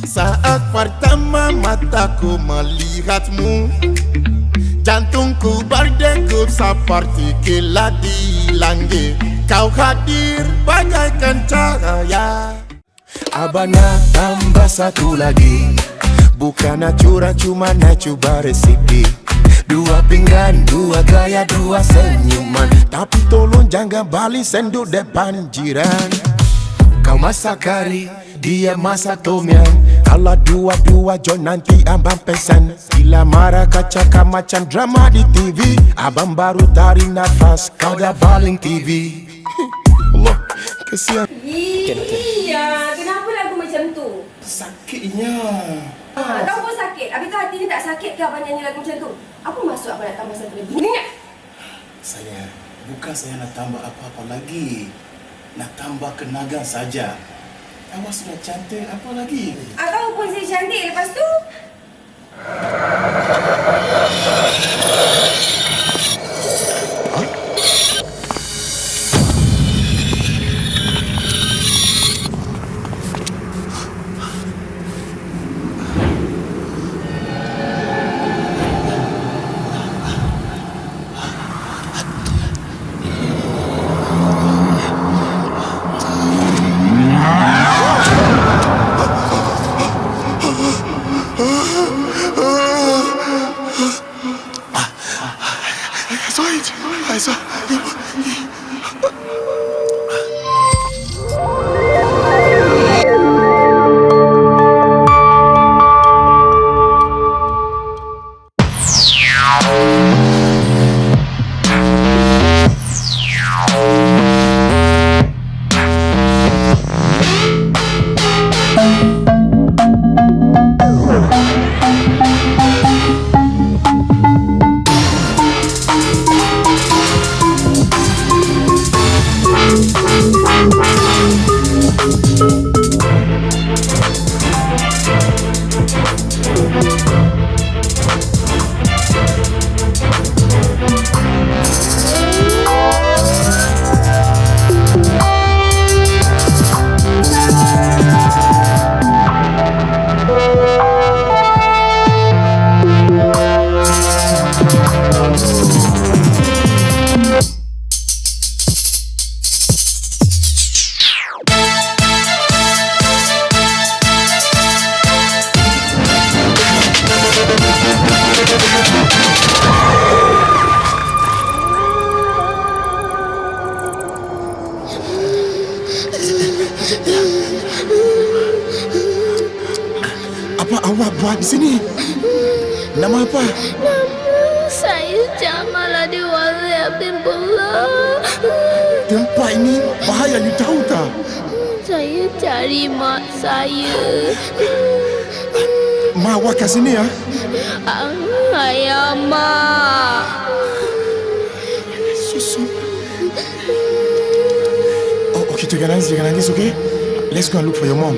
Saat pertama mataku melihatmu, jantungku berdegup seperti kilat di langit. Kau hadir bagaikan cahaya. Abang nak tambah satu lagi, bukan nak curang, cuma nak cuba resipi. Dua pinggan, dua gaya, dua senyuman. Tapi tolong jangan balik sendok depan jiran. Kau masak kari, dia masak tom yum. Kalau dua-dua jom nanti abang pesan. Bila marah kau cakap macam drama di TV. Abang baru tarik nafas, kau dah baling TV. Allah, kesian. Iya, kenapa lagu macam tu? Sakitnya. Tahu pun sakit. Habis tu hati ni tak sakit ke abang nyanyi lagu macam tu? Apa maksud abang nak tambah satu lagi? Saya, bukan saya nak tambah apa-apa lagi. Nak tambah kenagan saja. Awak sudah cantik, apa lagi? Tahu pun saya cantik, lepas tu? Apa awak buat di sini? Nama apa? Nama saya Jamalah Dewala bin Bola. Tempat ini bahaya, you tahu tak? Saya cari mak saya. Mak awak kat sini ya? Ayah mak. Susu. Oh, okay, jangan nangis, okay? Let's go and look for your mom.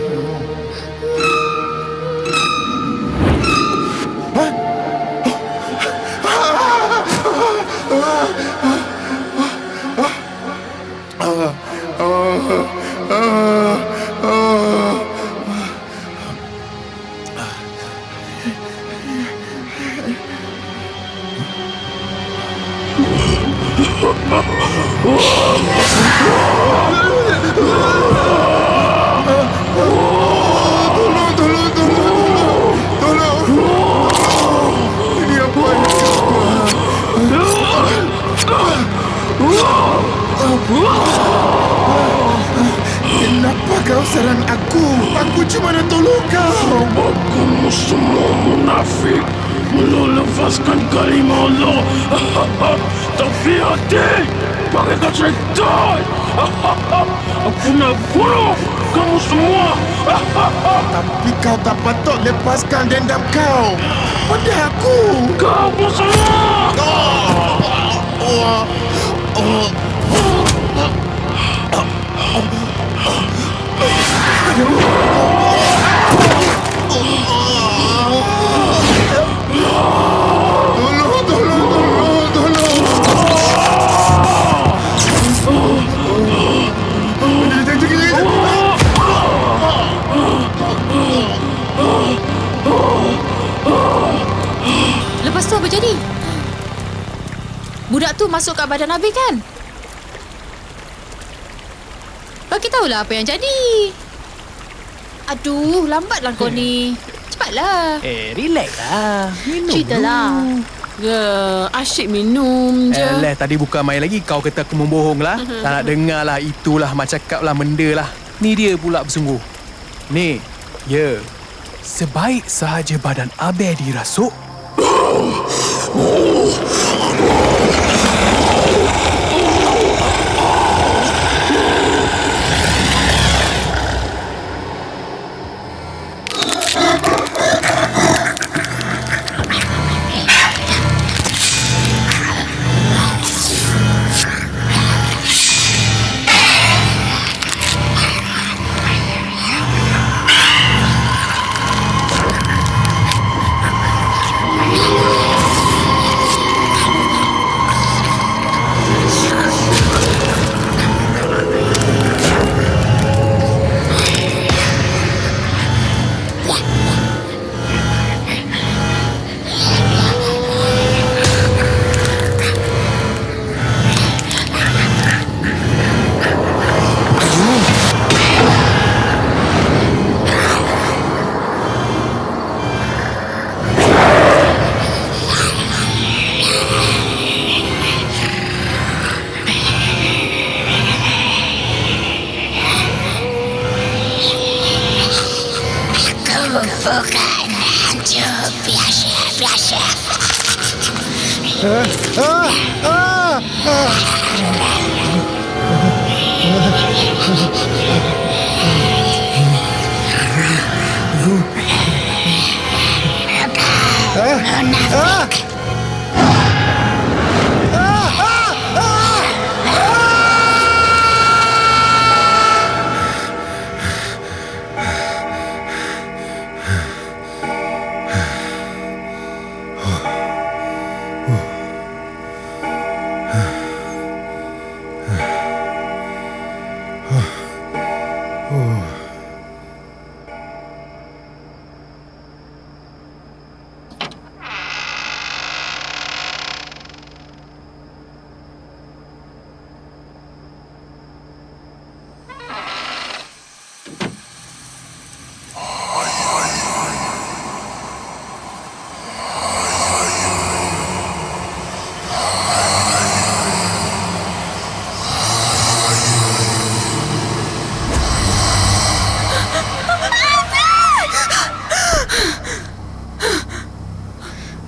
Kenapa kau serang aku? Aku cuma nak tolong kau. Sebab kamu semua munafik, melepaskan kalimah Allah. Tapi hati bagaikan syaitan. Aku nak bunuh kamu semua. Tapi kau tak patut lepaskan dendam kau pada aku. Kamu semua. tu masuk kat badan Abi kan? Bagi tahulah apa yang jadi. Aduh, lambatlah kau ni. Cepatlah. Relax lah. Minum Ceritalah. Ya, asyik minum je. Tadi bukan main lagi. Kau kata aku membohong lah. Tak nak dengar lah. Itulah macam cakap lah benda lah. Ni dia pula bersungguh. Ni, ya. Sebaik sahaja badan Abel dirasuk.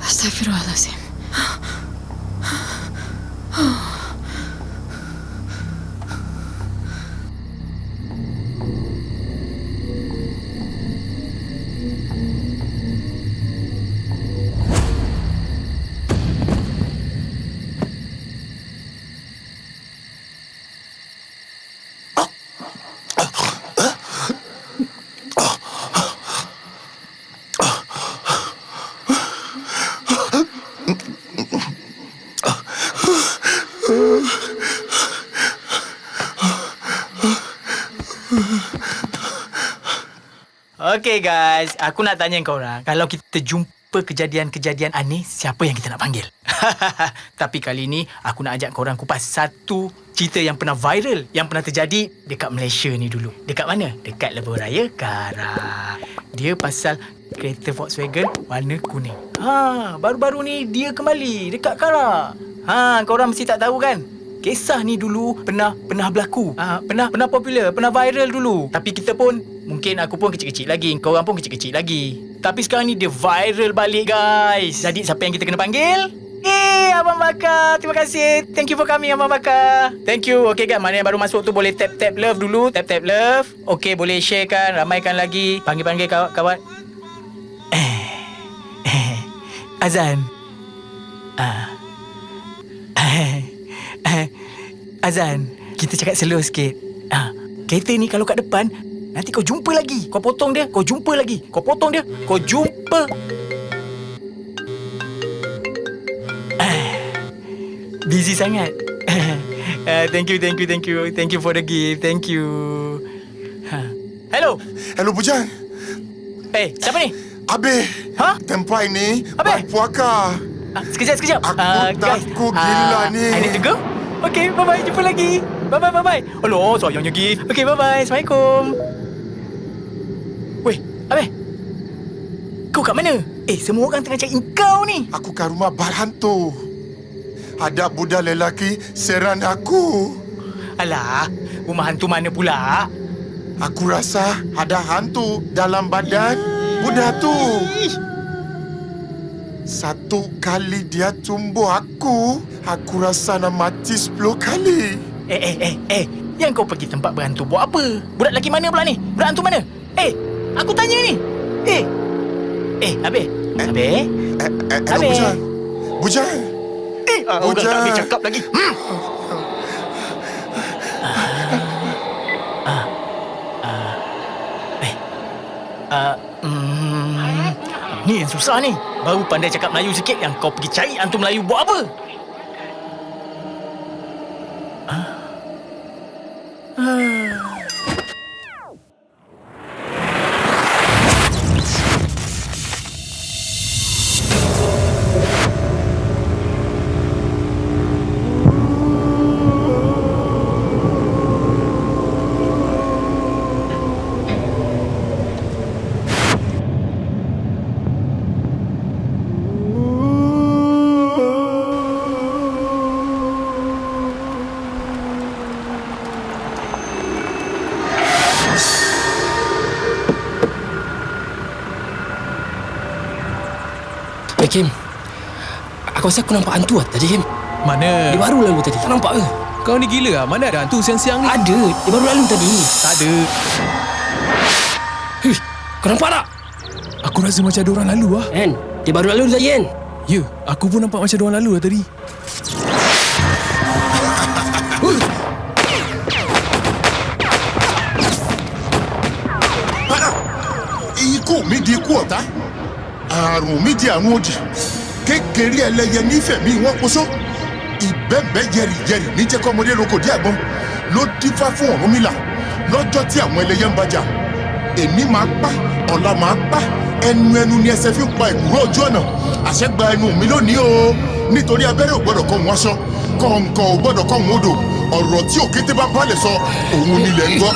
Astagfirullahalazim. Okay guys, aku nak tanya korang, kalau kita jumpa kejadian-kejadian aneh, siapa yang kita nak panggil? Tapi kali ni aku nak ajak korang kupas satu cerita yang pernah viral, yang pernah terjadi dekat Malaysia ni dulu. Dekat mana? Dekat Lebuh Raya Kara. Dia pasal kereta Volkswagen warna kuning. Baru-baru ni dia kembali dekat Kara. Korang mesti tak tahu kan? Kisah ni dulu pernah berlaku. Pernah popular, pernah viral dulu. Tapi kita pun, mungkin aku pun kecil-kecil lagi, korang pun kecil-kecil lagi. Tapi sekarang ni dia viral balik guys. Jadi siapa yang kita kena panggil? Abang Bakar. Terima kasih. Thank you for coming Abang Bakar. Thank you. Okay kan, mana yang baru masuk tu boleh tap love dulu. Tap love. Okay, boleh share kan, ramaikan lagi. Panggil kawan. Azan. Azan, kita cakap slow sikit. Kereta ni kalau kat depan, nanti kau jumpa lagi. Kau potong dia, kau jumpa lagi. Kau potong dia, kau jumpa. Busy sangat. Thank you. Thank you for the gift. Thank you. Hello. Hello Bujang. Siapa ni? Abe. Ha? Tempat ini Abe? Puaka. Sekejap. Aku Guys, takut gila ni. I need to go. Okay, bye-bye. Jumpa lagi. Bye-bye. Alah, sayangnya Gi. Okay, bye-bye. Assalamualaikum. Weh, Abeh. Kau kat mana? Semua orang tengah cari kau ni. Aku kat rumah bar hantu. Ada budak lelaki serang aku. Alah, rumah hantu mana pula? Aku rasa ada hantu dalam badan budak tu. Satu kali dia tumbuh aku rasa nak mati 10 kali. Yang kau pergi tempat berhantu buat apa? Budak lelaki mana pula ni? Budak hantu mana? Aku tanya ni. Abeh. Hello, Bujang. Orang tak boleh cakap lagi. Ni yang susah ni. Baru pandai cakap Melayu sikit yang kau pergi cari hantu Melayu buat apa? Kim, aku rasa aku nampak hantu tadi, Kim. Mana? Dia baru lalu tadi. Tak nampak ke? Kau ni gila lah. Mana ada hantu siang-siang ni? Ada. Dia baru lalu tadi. Tak ada. Kau nampak tak? Aku rasa macam ada orang lalu lah. Kan? Dia baru lalu tadi, kan? Ya, aku pun nampak macam ada orang lalu lah tadi. Ikú mi di ikú ọ̀tá. Àrùn mi di àrùn òdì. Kékeré ẹlẹ́yẹ nífẹ̀ẹ́ mi wọ́n poṣó. Ìbẹ́ẹ̀bẹ́ yẹ̀rìyẹ̀rì níjẹ́ kọ́mọdé roko dí àgbọn. Ló dífá fún Ọ̀rúnmìlà lọ́jọ́ tí àwọn ẹlẹ́yẹ ń bàjà. Èmi máa pa, ọ̀la máa pa. Ẹnu ni ẹsẹ̀ fi ń pa ìkúrò ojú ọ̀nà. Àṣẹ gba ẹnu mi lónìí o. Nítorí abẹ́rẹ́ ò gbọ́dọ̀ kọ́ wọn aṣọ. Kọ̀ǹkọ̀ ò gbọ́dọ̀ kọ́ wọn odò. Ọ̀rọ̀ tí òkété bá bá lè sọ, òun nílẹ̀ ń gbọ́.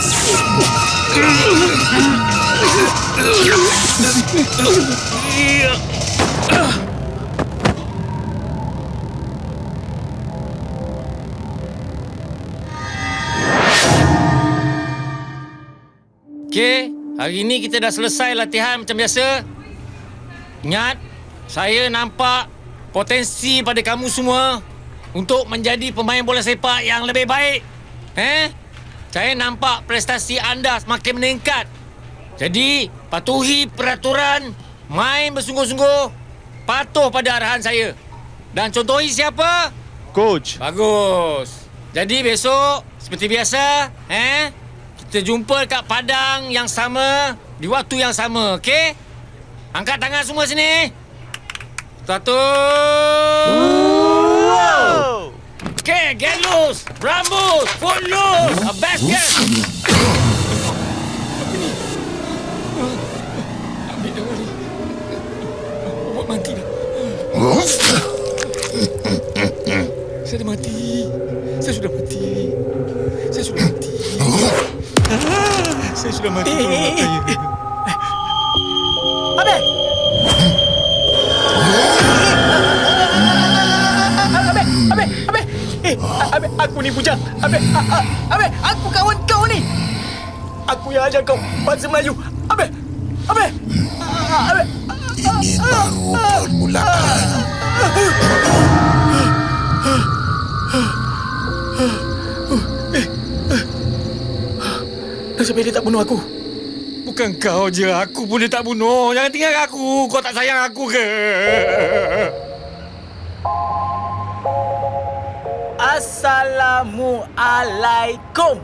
Okey, hari ni kita dah selesai latihan macam biasa. Ingat, saya nampak potensi pada kamu semua untuk menjadi pemain bola sepak yang lebih baik. Saya nampak prestasi anda semakin meningkat. Jadi, patuhi peraturan, main bersungguh-sungguh, patuh pada arahan saya. Dan contohi siapa? Coach. Bagus. Jadi besok, seperti biasa, kita jumpa kat padang yang sama, di waktu yang sama, okey? Angkat tangan semua sini. Satu. Okey, get loose. Rambut, foot loose. A basket. Ambil dengar ni. Awak mati dah. Saya dah mati. Saya sudah mati. Saya sudah mati. Saya sudah mati. Abeh! Abeh, aku ni bujang. Abeh, aku kawan kau ni. Aku yang ajar kau bahasa Melayu. Abeh. Ini baru permulaan. Nasib baik dia tak bunuh aku. Bukan kau je, aku pun dia tak bunuh. Jangan tinggalkan aku. Kau tak sayang aku ke? Assalamualaikum.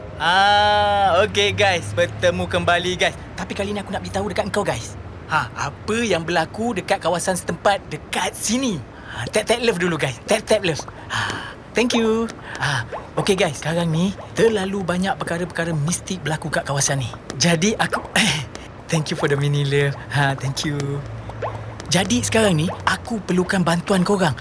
Okey guys, bertemu kembali guys. Tapi kali ni aku nak beritahu dekat kau guys. Apa yang berlaku dekat kawasan setempat dekat sini. Tap love dulu guys. Tap love. Thank you. Okey guys, sekarang ni terlalu banyak perkara-perkara mistik berlaku kat kawasan ni. Jadi aku thank you for the mini love. Thank you. Jadi sekarang ni aku aku perlukan bantuan korang.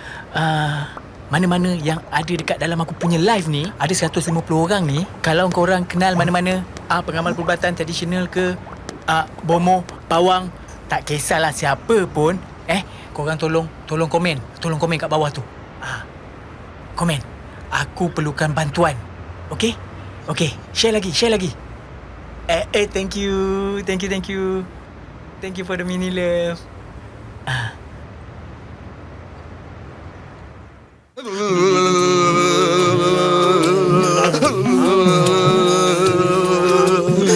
Mana-mana yang ada dekat dalam aku punya live ni, ada 150 orang ni. Kalau korang kenal mana-mana pengamal perubatan tradisional ke, bomoh, pawang, tak kisahlah siapa pun, korang tolong komen. Tolong komen kat bawah tu. Komen. Aku perlukan bantuan. Okey? Okey, share lagi. Thank you. Thank you for the mini love.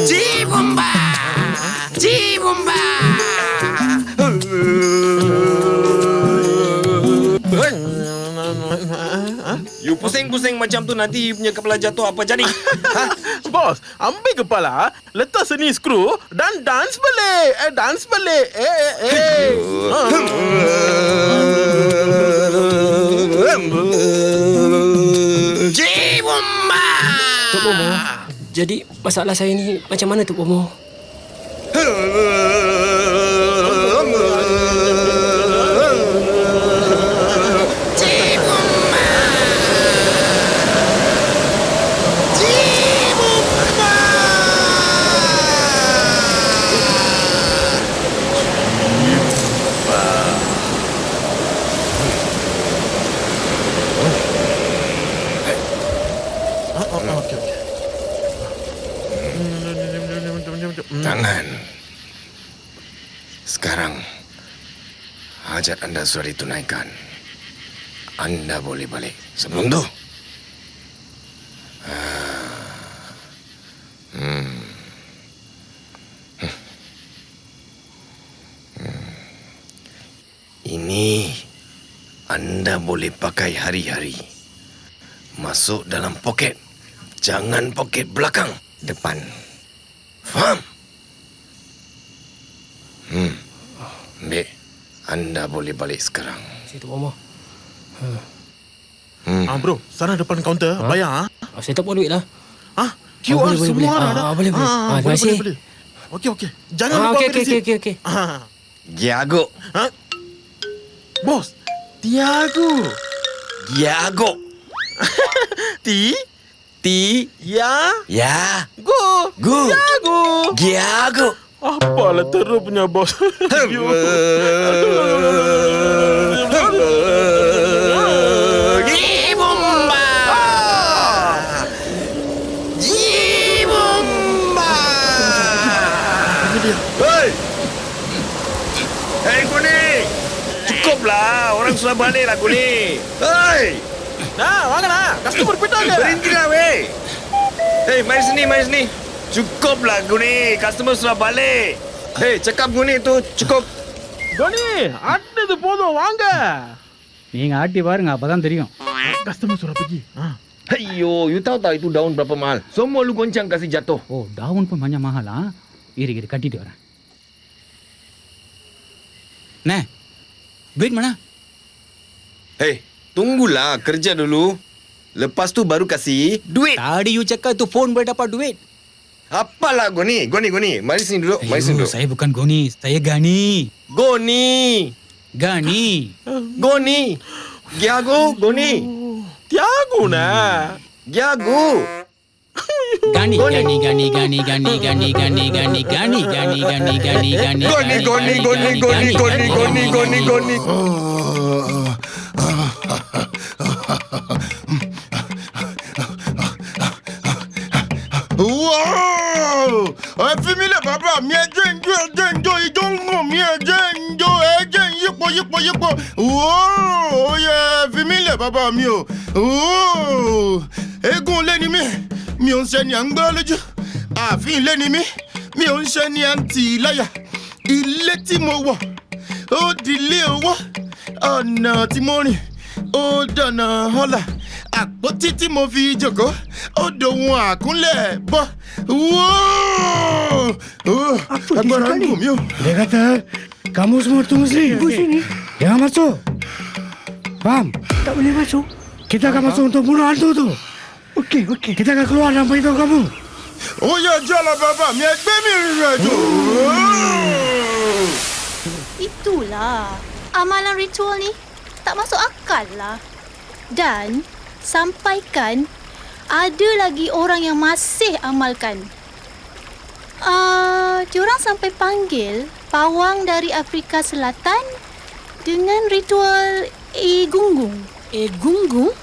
Cibumba. You pusing-pusing macam tu, nanti you punya kepala jatuh apa jadi? Bos, ambil kepala, letak seni skru dan dance balik. Dance balik. Cibumba. Tok Bomo, jadi masalah saya ni macam mana Tok Bomo? Tangan. Sekarang hajat anda sudah ditunaikan. Anda boleh balik. Sebelum tu ini anda boleh pakai hari-hari. Masuk dalam poket. Jangan poket belakang, depan. Faham? Ambil. Anda boleh balik sekarang. Saya Tok Bomo. Bro, sana depan kaunter, bayar. Saya tak bawa duit lah. QR boleh, semua boleh. dah. Boleh. Terima kasih. Boleh. Okey. Jangan lupa Okey. Giago. Bos, Tiago. Giago. Ya. Go. Tiago. Giago. Apalah terus punya bos. Cibumba. Hei Kuni, cukuplah, orang sudah balik lah Kuni. Hei, Mana? Customer kita je. berhentilah weh. Hei, mari sini. Cukuplah Kuni, customer sudah balik. Hei, cakap Kuni tu cukup. Goni, அடுத்தது போதும் வாங்க. நீங்க ஆட்டி பாருங்க அப்பதான் தெரியும். Customer sudah pergi. Ayyo, you tahu tak itu daun berapa mahal? Semua lu goncang kasih jatuh. Oh, daun pun banyak mahal ah. Iru கட்டிட்டு வரேன். Nah, duit mana? Hei, tunggulah, kerja dulu. Lepas tu baru kasih duit. Tadi you cakap tu phone boleh dapat duit. Apalah Goni. Mari sini dulu. Saya bukan Goni, saya Gani. Goni. Giago, Goni. Tiago nah. Giago. Gani. Wow! Fimi-le baba, mi ẹjọ́ ijó ń gùn mi ẹjẹ́ yípo. Wow! Fimi-le baba mi o. Eégún ilé ni mi ò ń ṣe ni à ń gbọ́ lójú. Ààfin ilé ni mi ò ń ṣe ni à ń tì í láyà. Ilé tí mo wọ̀, ó di ilé owó. Ọ̀nà tí mo rìn, ó dọ̀nà ọlà. Àpótí tí mo fi jókòó, ó dohun àkúnlẹ̀ bọ́. Agbára ń gùn mí o. Dia kata, kamu semua tunggu sini. Jangan masuk. Faham? Tak boleh masuk. Kita akan masuk untuk bunuh hantu tu. Okey. Kita akan keluar dan beritahu kamu. Ó yá jálá bàbá mi, ẹgbẹ́ mi rìnrìn àjò. Itulah. amalan ritual ni tak masuk akal lah. Dan sampaikan ada lagi orang yang masih amalkan. Diorang sampai panggil pawang dari Afrika Selatan dengan ritual Egungun. Egungun?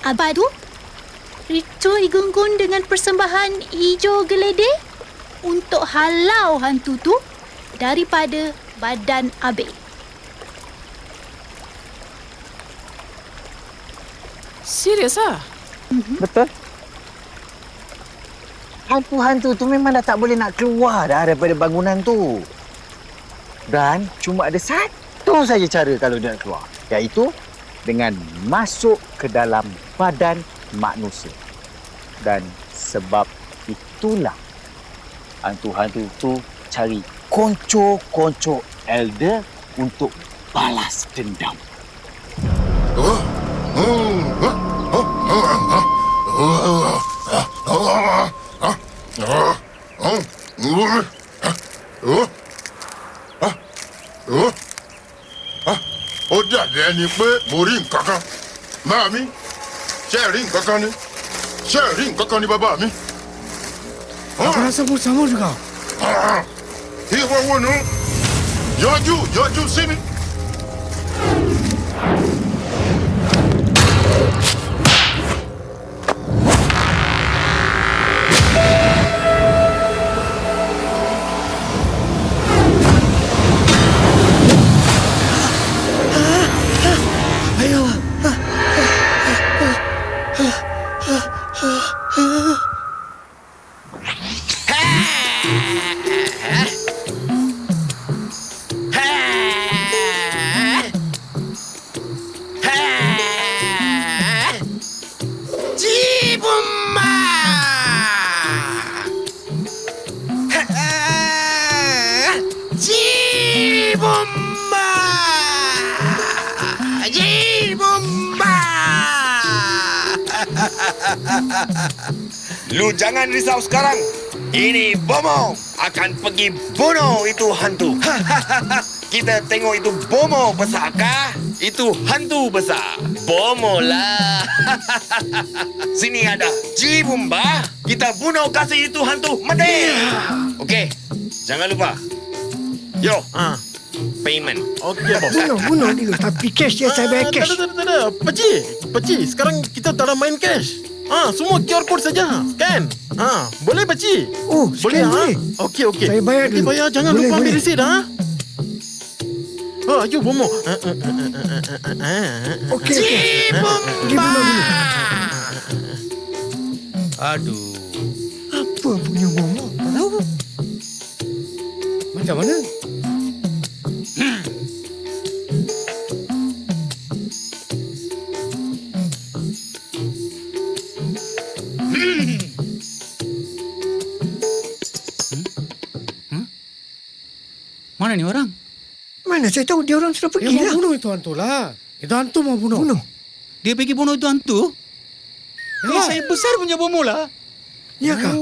Apa tu? Ritual Egungun dengan persembahan hijau geledek untuk halau hantu tu daripada badan Abe. Serius ah? Betul. Hantu-hantu tu memang dah tak boleh nak keluar dah daripada bangunan tu. Dan cuma ada satu saja cara kalau dia nak keluar, iaitu dengan masuk ke dalam badan manusia. Dan sebab itulah hantu-hantu tu cari konco-konco elder untuk balas dendam. Ó dàbí ẹni pé mo rí nǹkan kan. Máa mi, ṣé ẹ rí nǹkan kan ni? Ṣé ẹ rí nǹkan kan ni bàbá mi? Aku rasa pun sama juga. Ìwọ wo nu? Yọjú sí mi. Lu jangan risau sekarang. Ini Bomo akan pergi bunuh itu hantu. Kita tengok itu Bomo besar kah? Itu hantu besar. Bomo lah. Sini ada Jibumba. Kita bunuh kasih itu hantu mati. Okey, jangan lupa. Yo, payment. Okey, bos. Bunuh dia. Tapi cash dia saya bayar cash. Tak ada. Pakcik, sekarang kita tak ada main cash. Semua QR code saja. Scan. Boleh pakcik? Oh, scan boleh. Okey. Saya bayar dulu. Bayar, jangan Boleh, lupa ambil boleh. resit Ayo Bomo. Okey. Pergi bunuh dulu. Aduh. Apa punya Bomo? Tak tahu. Macam mana? Mana ni orang? Mana saya tahu dia orang sudah pergi Dia lah. mau bunuh itu hantu lah. Itu hantu mau bunuh. Dia pergi bunuh itu hantu? Saya besar punya Bomo lah. Ya kah?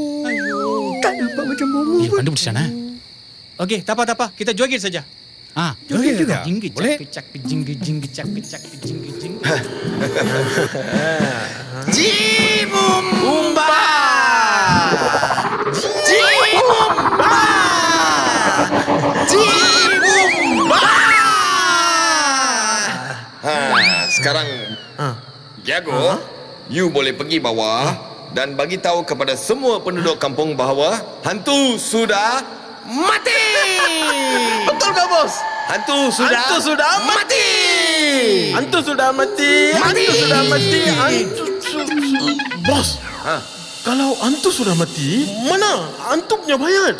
Tak nampak macam Bomo pun. Anda di sana. Okey, tak apa. Kita joget saja. Joget juga? Boleh? Kecak, kecak. Jibumba! Sekarang Jago, you boleh pergi bawah dan bagi tahu kepada semua penduduk kampung bahawa hantu sudah mati. Betul ke bos? Hantu sudah mati. Hantu sudah mati. Bos. Kalau hantu sudah mati, mana hantu punya bayat?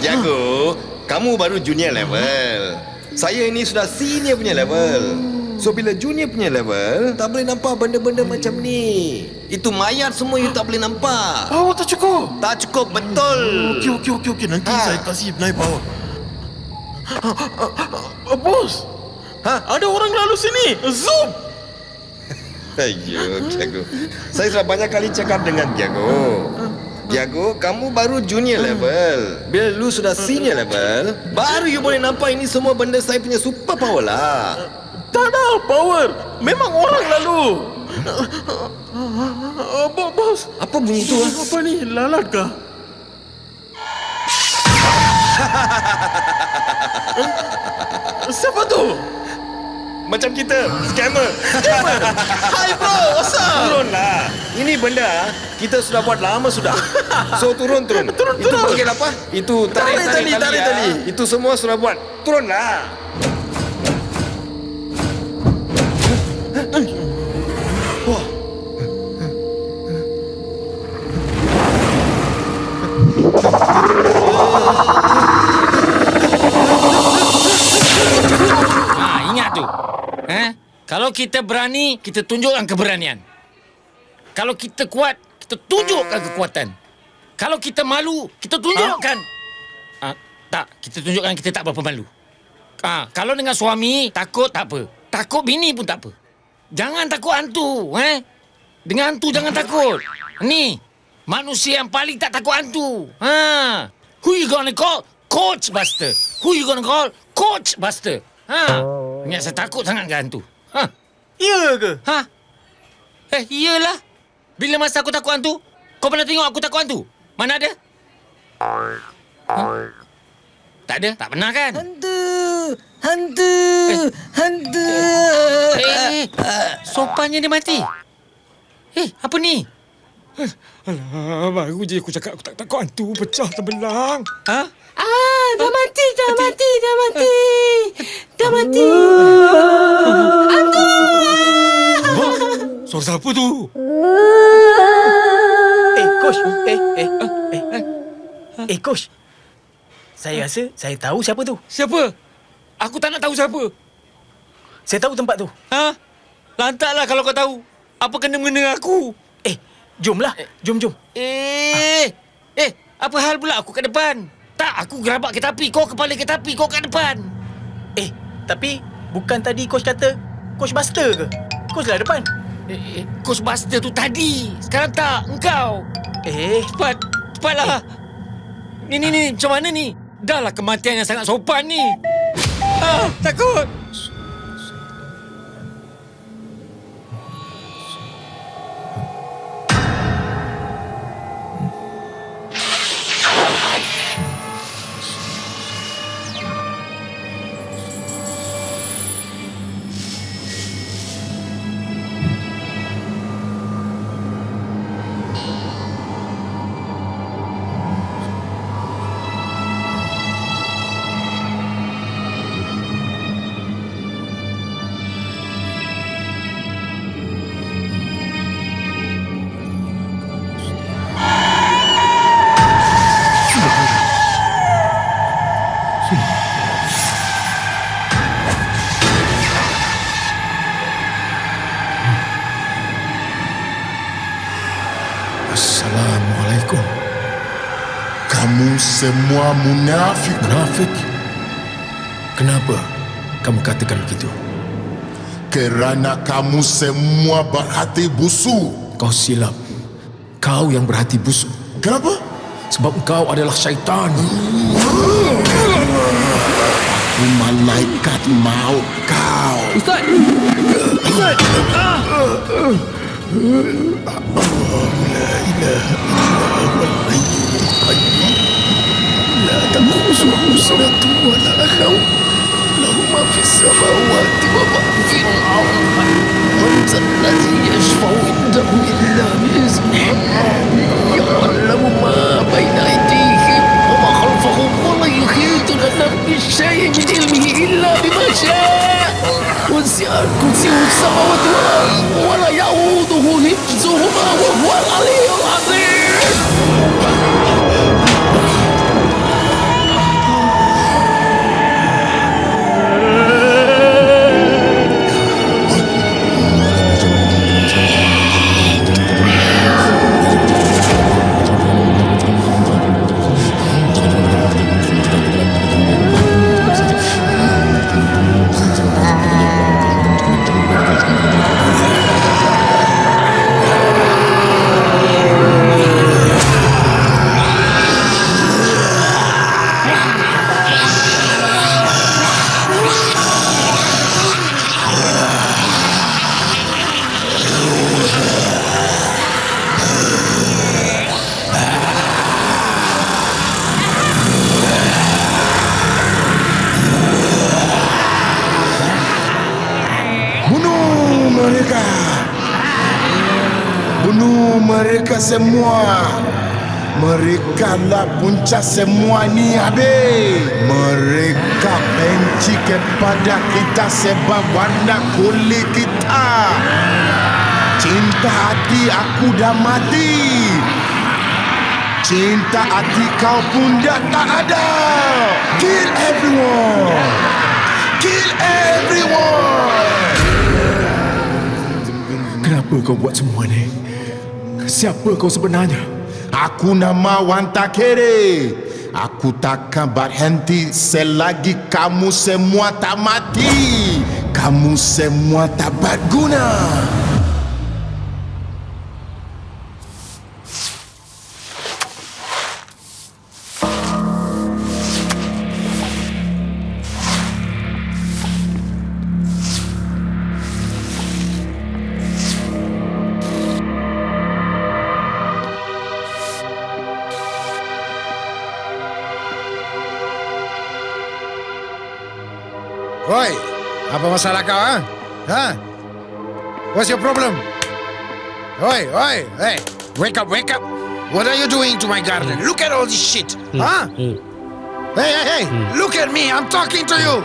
Jago, kamu baru junior level. Saya ini sudah senior punya level. So bila junior punya level, tak boleh nampak benda-benda macam ni. Itu mayat semua you tak boleh nampak. Power tak cukup. Tak cukup, betul. Okey. Nanti saya kasih naik power. Bos. Ada orang lalu sini. Zoom. Ayo, Jago. Saya sudah banyak kali cakap dengan Jago. Tiago, kamu baru junior level. Bila lu sudah senior level, baru you boleh nampak ini semua benda saya punya super power lah. Tak ada power. Memang orang lalu. Bos. Apa bunyi itu? Apa ni? Lalat kah? Siapa tu? Macam kita, scammer. Hai bro, what's up? Turunlah. Ini benda kita sudah buat lama sudah. So turun. Itu panggil apa? Itu tarik tali. Itu semua sudah buat. Turunlah. Wah. Ingat tu. Kalau kita berani, kita tunjukkan keberanian. Kalau kita kuat, kita tunjukkan kekuatan. Kalau kita malu, kita tunjukkan. Tak, kita tunjukkan kita tak berapa malu. Kalau dengan suami, takut tak apa. Takut bini pun tak apa. Jangan takut hantu. Dengan hantu jangan takut. Ni, manusia yang paling tak takut hantu. Who you gonna call? Coach Buster. Who you gonna call? Coach Buster. Ingat saya takut sangat dengan hantu. Ya ke? Iyalah. Bila masa aku takut hantu, kau pernah tengok aku takut hantu? Mana ada? Tak ada? Tak pernah kan? Hantu. Sopannya dia mati. Apa ni? Alah, baru je aku cakap aku tak takut hantu. Pecah terbelang. Dah mati. Hantu! Suara siapa tu? Coach. Coach. Saya rasa saya tahu siapa tu. Siapa? Aku tak nak tahu siapa. Saya tahu tempat tu. Lantaklah kalau kau tahu. Apa kena mengena aku? Jomlah. Jom. Apa hal pula aku kat depan? Tak, aku gerabak kereta api. Kau kepala kereta api. Kau kat depan. Tapi bukan tadi coach kata Coach Buster ke? Coach lah depan. Coach Buster tu tadi. Sekarang tak. Engkau. Cepatlah. Ni. Macam mana ni? Dahlah kematian yang sangat sopan ni. Takut. Assalamualaikum. Kamu semua munafik. Munafik? Kenapa kamu katakan begitu? Kerana kamu semua berhati busuk. Kau silap. Kau yang berhati busuk. Kenapa? Sebab kau adalah syaitan. Malaikat maut kau. Ustaz! لا إله إلا هو الحي القيوم لا تأخذه سنة ولا نوم له ما في السماوات وما في الأرض من ذا الذي يشفع عنده إلا بإذنه يعلم ما بين أيديهم وما خلفهم ولا يحيطون بشيء من علمه إلا بما شاء وسع كرسيه السماوات والأرض ولا يؤوده حفظهما وهو العلي العظيم. mereka semua. Mereka lah punca semua ni habis. Mereka benci kepada kita sebab warna kulit kita. Cinta hati aku dah mati. Cinta hati kau pun dah tak ada. Kill everyone. Kill everyone. Kenapa kau buat semua ni? Siapa kau sebenarnya? Aku nama Wan Takere. Aku takkan berhenti selagi kamu semua tak mati. Kamu semua tak berguna. Oi, apa masalah kau, ha? Ha? What's your problem? Oi, hey, wake up. What are you doing to my garden? Look at all this shit, huh? Hey, look at me, I'm talking to you.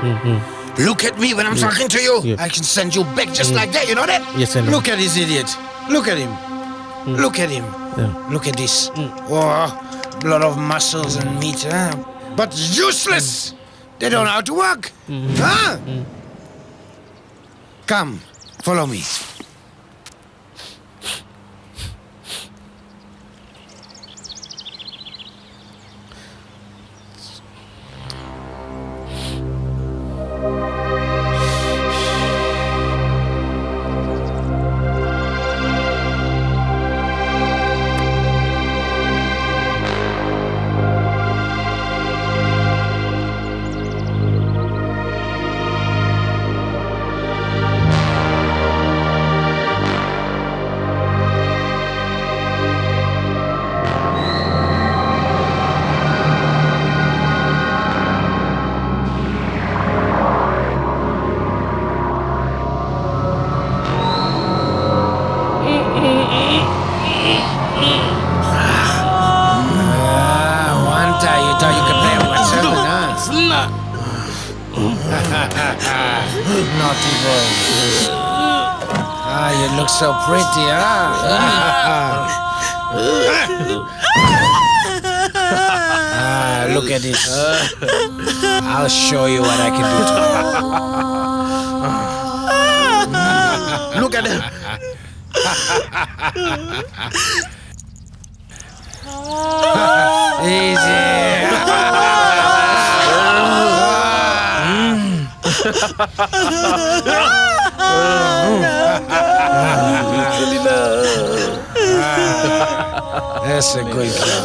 Look at me when I'm talking to you. I can send you back just like that, you know that? Yes, I know. Look at this idiot. Look at him. Look at him. Look at this. Oh, a lot of muscles and meat, huh? But useless. They don't know how to work. Huh? Come, follow me. Naughty boy. You look so pretty, look at this. I'll show you what I can do to you. Look at him. Easy. That's a good girl.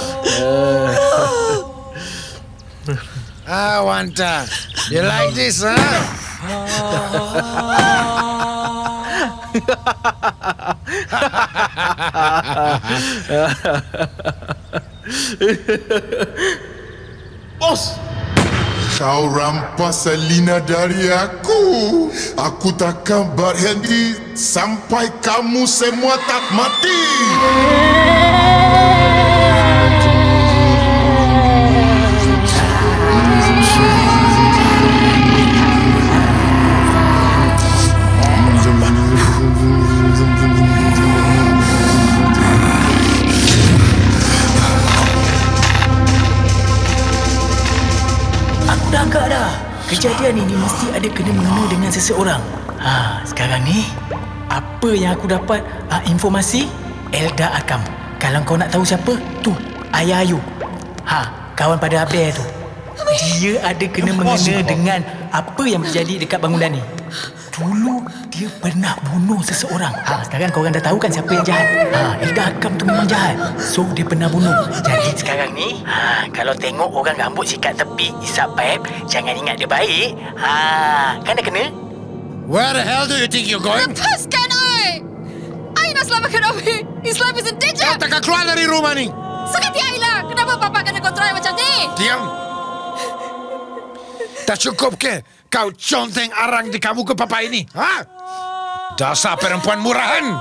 Wanta, you like this, huh? Bos! Kau rampas Selina dari aku. Aku takkan berhenti sampai kamu semua tak mati. Agak dah. Kejadian ini mesti ada kena-mengena dengan seseorang. Sekarang ni apa yang aku dapat informasi Elda Akam. Kalau kau nak tahu siapa, tu Ayah Ayu. Kawan pada Abel tu. Dia ada kena-mengena dengan apa yang terjadi dekat bangunan ni. Dulu dia pernah bunuh seseorang. Sekarang korang dah tahu kan siapa yang jahat. Elda Akam tu memang jahat. So dia pernah bunuh. Jadi sekarang ni kalau tengok orang rambut sikat tepi isap paip, jangan ingat dia baik. Kan dah kena. Where the hell do you think you're going? Lepaskan I! I nak selamatkan Abi. His life is in danger. Kau takkan keluar dari rumah ni. Sekati I lah. Kenapa Papa kena kontrol macam ni? Diam. Tak cukup ke kau conteng arang di kamu ke Papa ini? Dasar perempuan murahan.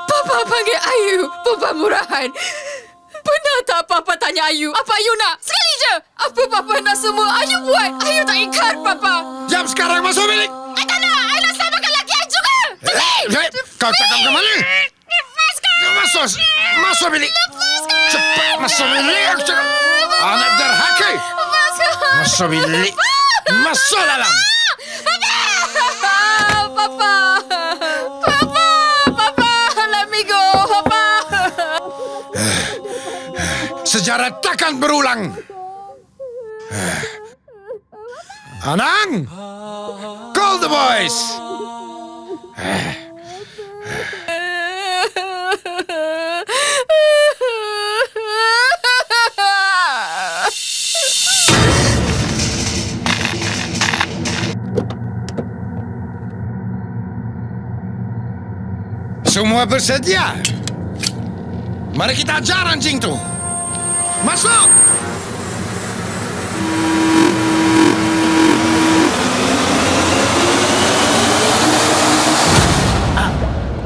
Papa! Papa panggil Ayu perempuan murahan. Pernah tak Papa tanya Ayu apa Ayu nak? Sekali je. Apa Papa nak semua Ayu buat? Ayu tak ingkar, Papa. Jam sekarang masuk bilik. Tak nak. I nak selamatkan laki I juga. Cepat. Kau cakap ke mana? Lepaskan. Masuk bilik. Cepat masuk bilik. Aku cakap. Anak derhaka. Masuk bilik. Masuk dalam. Papa. Let me go, Papa. Sejarah takkan berulang. Anang, call the boys. Semua bersedia? Mari kita ajar anjing tu. Masuk!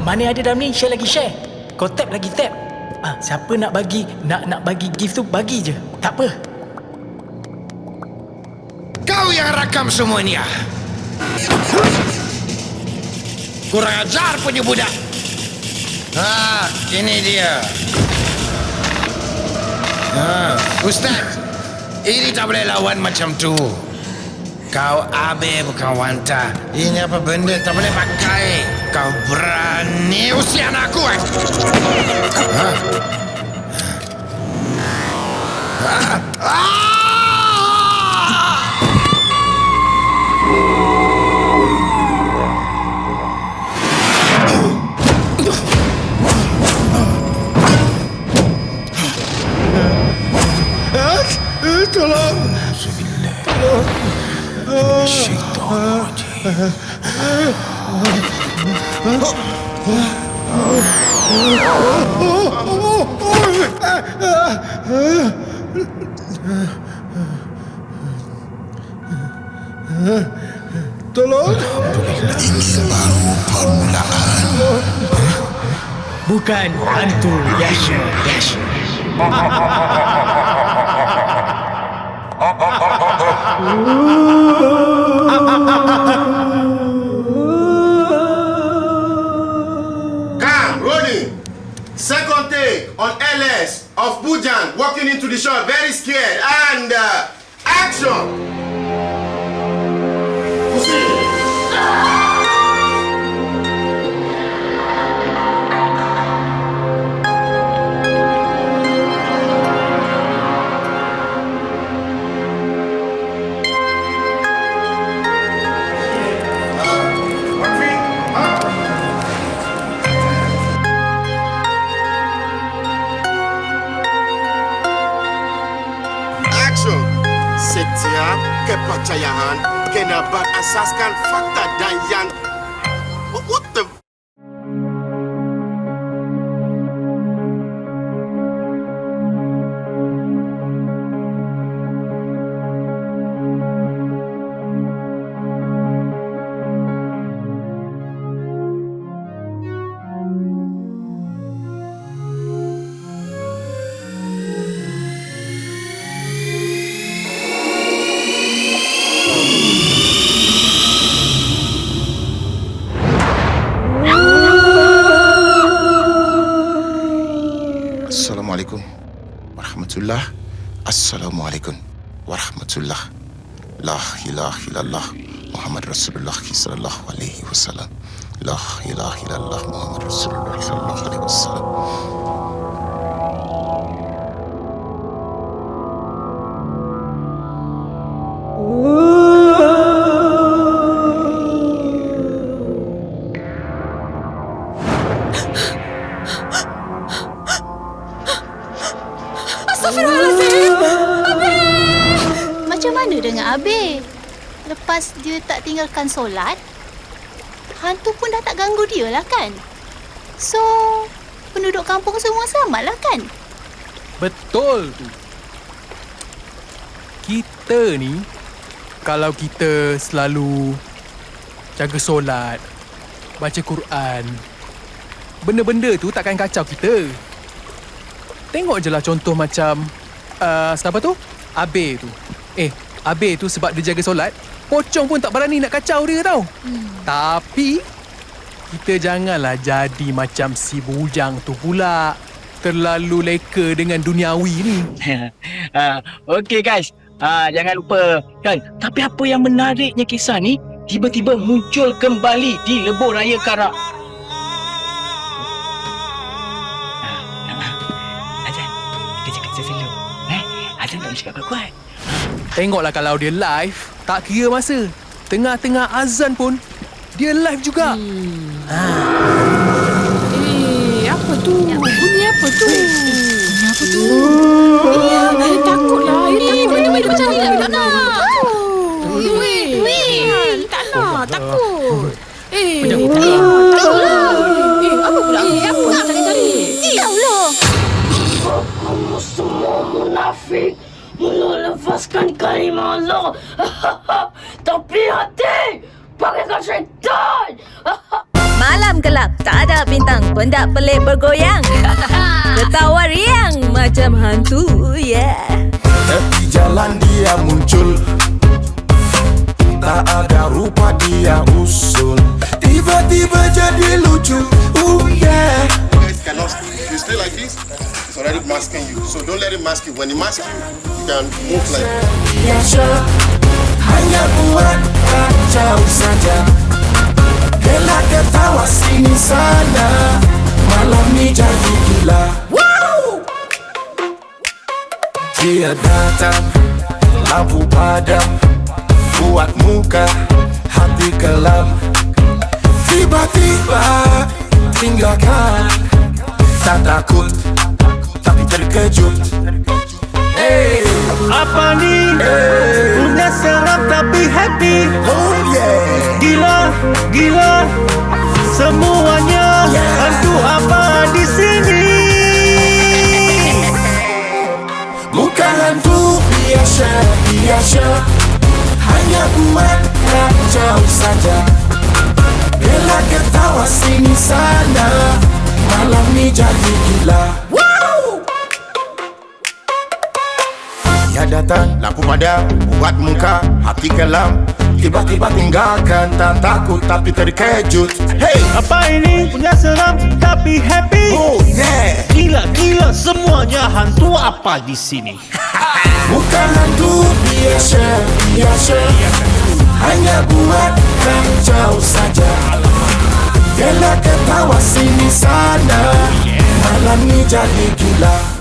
Mana ada dalam ni? Share lagi share. Kau tap lagi tap. Siapa nak bagi gift tu bagi je. Tak apa. Kau yang rakam semua ni ah. Kurang ajar punya budak. Ini dia. Ustaz, ini tak boleh lawan macam tu. Kau abe bukan wanta. Ini apa benda tak boleh pakai. Kau berani usia anakku eh? Tolong. Tolong. Ini baru permulaan. Bukan hantu Dasha. Come, rolling. Second take on LS of Bujang walking into the shop very scared and action. Setiap kepercayaan kena berasaskan fakta dan yang... What the... Assalamualaikum warahmatullah. La ilaha illallah Muhammad Rasulullah sallallahu alaihi wasallam. La ilaha illallah Muhammad Rasulullah sallallahu alaihi wasallam. Lepas dia tak tinggalkan solat, hantu pun dah tak ganggu dia lah kan? So, penduduk kampung semua selamat lah kan? Betul tu. Kita ni, kalau kita selalu jaga solat, baca Quran, benda-benda tu takkan kacau kita. Tengok je lah contoh macam siapa tu? Abe tu. Abe tu sebab dia jaga solat, pocong pun tak berani nak kacau dia tau. Tapi kita janganlah jadi macam si bujang tu pula. Terlalu leka dengan duniawi ni. Okey guys, jangan lupa kan. Tapi apa yang menariknya kisah ni tiba-tiba muncul kembali di Lebuh Raya Karak. Azan, kita cakap seselok. Azan tak boleh cakap kuat-kuat. Tengoklah kalau dia live, tak kira masa. Tengah-tengah azan pun dia live juga. Apa tu? Bunyi apa tu? Takutlah. Takut macam ni tak nak. Tak nak, takut. Takutlah. Apa pula? Apa nak tadi? Taulah. Kamu semua munafik melepaskan kalimah Allah. Tapi hati bagaikan syaitan. Malam gelap, tak ada bintang, pendak pelik bergoyang. Ketawa riang macam hantu, Tepi jalan dia muncul, tak ada rupa dia usul. Tiba-tiba jadi lucu, yeah. You cannot, you stay like this, it's already masking you. So don't let it mask you. When it masks you, you can move like Biasa, hanya buat kacau saja. Gelak ketawa sini sana, malam ni jadi gila. Dia datang, lampu padam, buat muka hati kelam. Tiba-tiba tinggalkan, tak takut tapi terkejut. Apa ni? Punya seram tapi happy. Oh yeah. Gila, semuanya hantu apa di sini? Bukan hantu biasa, hanya buat kacau saja. Gelak ketawa sini sana, malam ni jadi gila. Dia datang, lampu padam, buat muka hati kelam. Tiba-tiba tinggalkan, tak takut tapi terkejut. Hey, apa ini? Punya seram tapi happy. Oh yeah. Gila, semuanya hantu apa di sini? Bukan hantu biasa, hanya buat kacau saja. Gelak ketawa sini sana, malam ni jadi gila.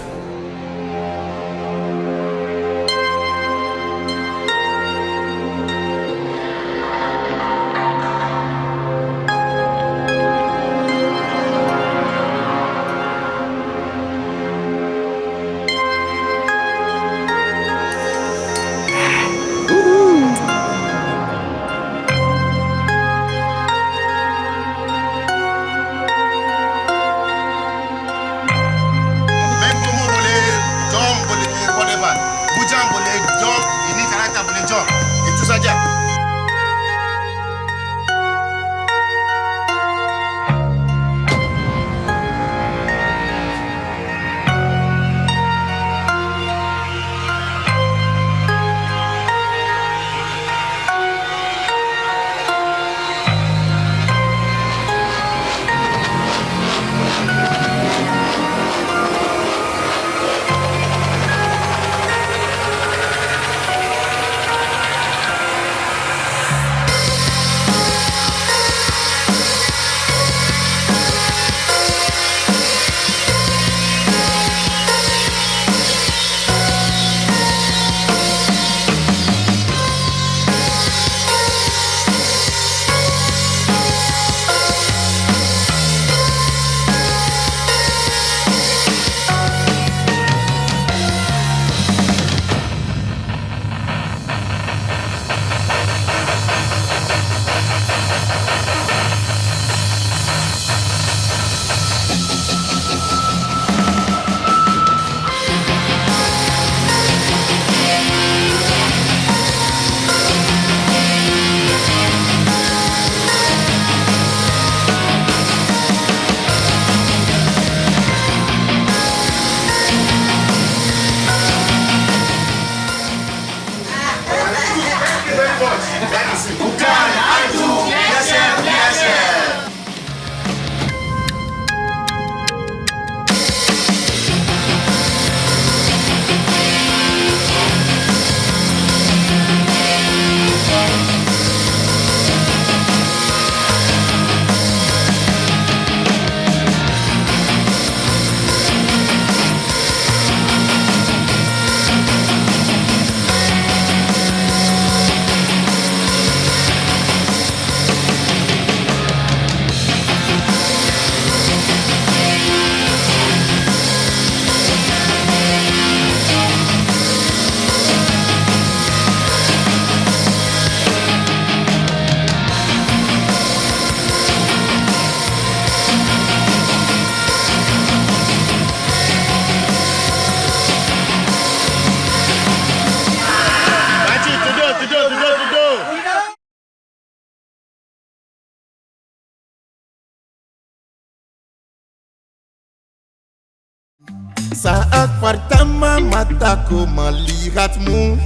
Saat pertama mataku melihatmu,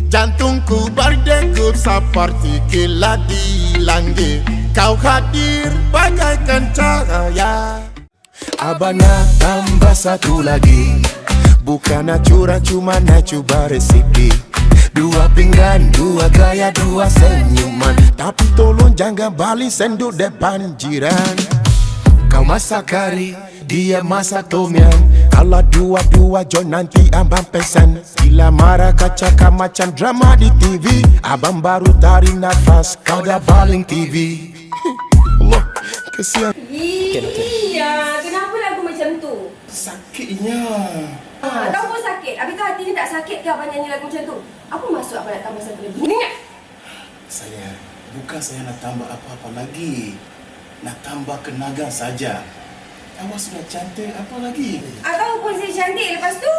jantungku berdegup seperti kilat di langit. Kau hadir bagaikan cahaya. Abang tambah satu lagi, bukan nak curang cuma nak cuba resipi. Dua pinggan, dua gaya, dua senyuman, tapi tolong jangan balik sendok depan jiran. Kau masak kari, dia masak tom yum. Kalau dua-dua join nanti abang pesan. Gila marah kacaka macam drama di TV. Abang baru tarik nafas, kau dah baling TV. Allah, kesian. Iya, kenapa lagu macam tu? Sakitnya. Tahu pun sakit. Habis tu hatinya tak sakit ke abang nyanyi lagu macam tu? Apa maksud abang nak tambah satu lagi? Ingat? Saya, bukan saya nak tambah apa-apa lagi. Nak tambah kenaga saja. Awak sudah cantik, apa lagi? Tahu pun saya cantik. Lepas tu,